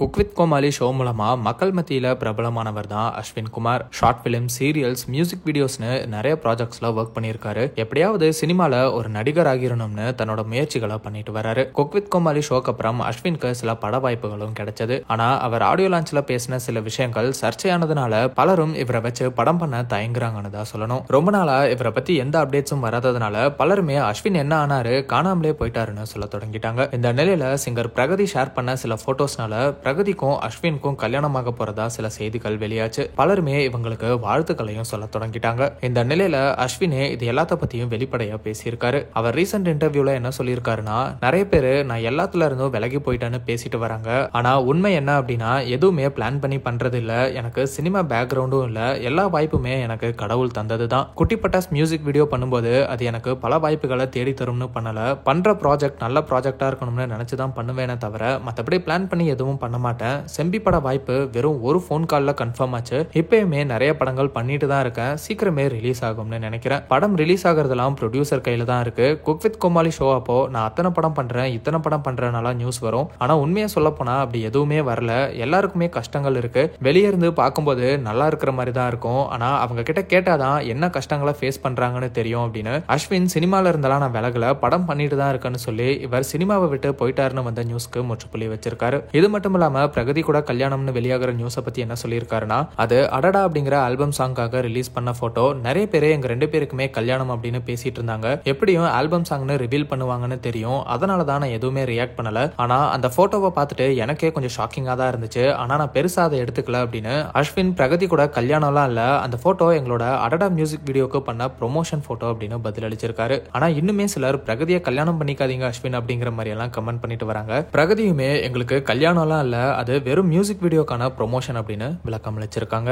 Cook with Comali show மூலமா மக்கள் மத்தியில பிரபலமானவர் தான் Ashwin Kumar. Short film, serials, music வீடியோஸ்னு நிறைய ப்ராஜெக்ட்ஸ்ல ஒர்க் பண்ணியிருக்காரு. எப்படியாவது சினிமால ஒரு நடிகர் ஆகிரணும்னு தன்னோட முயற்சிகளை பண்ணிட்டு வராரு. குக் வித் கோமாளி ஷோக்கு அப்புறம் அஸ்வினுக்கு சில பட வாய்ப்புகளும் கிடைச்சது. ஆனா அவர் ஆடியோ லான்ச்ல பேசின சில விஷயங்கள் சர்ச்சையானதுனால பலரும் இவரை வச்சு படம் பண்ண தயங்குறாங்கன்னு தான் சொல்லணும். ரொம்ப நாளா இவரை பத்தி எந்த அப்டேட்ஸும் வராததுனால பலருமே அஸ்வின் என்ன ஆனாரு, காணாமலே போயிட்டாருன்னு சொல்ல தொடங்கிட்டாங்க. இந்த நிலையில சிங்கர் பிரகதி ஷேர் பண்ண சில போட்டோஸ்னால பிரகதிக்கும் அஸ்வினுக்கும் கல்யாணமாக போறதா சில செய்திகள் வெளியாச்சு. பலருமே இவங்களுக்கு வாழ்த்துக்களையும் சொல்ல தொடங்கிட்டாங்க. இந்த நிலையில அஸ்வினே இது எல்லாத்த பத்தியும் வெளிப்படையா பேசியிருக்காரு. அவர் ரீசெண்ட் இன்டர்வியூல என்ன சொல்லியிருக்காருன்னா, நிறைய பேரு நான் எல்லாத்துல இருந்தும் விலகி போயிட்டேன்னு பேசிட்டு வராங்க. ஆனா உண்மை என்ன அப்படின்னா, எதுவுமே பிளான் பண்ணி பண்றது இல்ல. எனக்கு சினிமா பேக்ரவுண்டும் இல்ல. எல்லா வாய்ப்புமே எனக்கு கடவுள் தந்ததுதான். குட்டி பட்டாஸ் மியூசிக் வீடியோ பண்ணும்போது அது எனக்கு பல வாய்ப்புகளை தேடி தரும்னு பண்ணல. பண்ற ப்ராஜெக்ட் நல்ல ப்ராஜெக்டா இருக்கணும்னு நினைச்சுதான் பண்ணுவேனே தவிர மத்தபடி பிளான் பண்ணி எதுவும் பண்ண மாட்டேன். செம்பி பட வாய்ப்பு வெறும் ஒரு போன் கால்ல கன்ஃபார்ம் ஆச்சு. இப்பயுமே நிறைய படங்கள் பண்ணிட்டு தான் இருக்கேன். சீக்கிரமே ரிலீஸ் ஆகும்னு நினைக்கிறேன். படம் ரிலீஸ் ஆகிறதுலாம் ப்ரொடியூசர் கையில தான் இருக்கு. குக் வித் கோமாளி ஷோ அப்போ நான் அத்தனை படம் பண்றேன், இத்தனை படம் பண்றேனால நியூஸ் வரும். ஆனா உண்மையா சொல்ல போனா அப்படி எதுவுமே வரல. எல்லாருக்குமே கஷ்டங்கள் இருக்கு. வெளியே இருந்து பார்க்கும்போது நல்லா இருக்கிற மாதிரி தான் இருக்கும். ஆனா அவங்க கிட்ட கேட்டாதான் என்ன கஷ்டங்களை ஃபேஸ் பண்றாங்கன்னு தெரியும் அப்படின்னு அஸ்வின் சினிமால இருந்தாலும் நான் விலகல, படம் பண்ணிட்டு தான் இருக்கேன்னு சொல்லி இவர் சினிமாவை விட்டு போயிட்டாருன்னு வந்த நியூஸ்க்கு முற்றுப்புள்ளி வச்சிருக்காரு. இது மட்டும் இல்லாம பிரகதி கூட கல்யாணம்னு வெளியாகிற நியூஸை பத்தி என்ன சொல்லியிருக்காருன்னா, அது அடடா அப்படிங்கிற ஆல்பம் சாங்காக ரிலீஸ் பண்ண போட்டோ. நிறைய பேர் எங்க ரெண்டு பேருக்குமே கல்யாணம் அப்படின்னு பேசிட்டு இருந்தாங்க. எப்படியும் ஆல்பம் சாங்னு ரிவீல் பண்ணுவாங்கன்னு தெரியும். அதனால தான் நான் எதுவுமே ரியாக்ட் பண்ணல. ஆனா அந்த போட்டோவை பார்த்துட்டு எனக்கே கொஞ்சம் ஷாக்கிங்கா தான் இருந்துச்சு. ஆனா நான் பெருசா அதை எடுத்துக்கல அப்படின்னு அஸ்வின் பிரகதி கூட கல்யாணம்லாம் இல்ல, அந்த போட்டோ எங்களோட அடடா மியூசிக் வீடியோக்கு பண்ண ப்ரொமோஷன் போட்டோ அப்படின்னு பதில் அளிச்சிருக்காரு. ஆனா இன்னுமே சிலர் பிரகதியை கல்யாணம் பண்ணிக்காதீங்க அஸ்வின் அப்படிங்கிற மாதிரி எல்லாம் கமெண்ட் பண்ணிட்டு வராங்க. பிரகதியுமே எங்களுக்கு கல்யாணம்லாம் இல்ல, அது வெறும் மியூசிக் வீடியோக்கான ப்ரொமோஷன் அப்படின்னு விளக்கம் அளிச்சிருக்காங்க.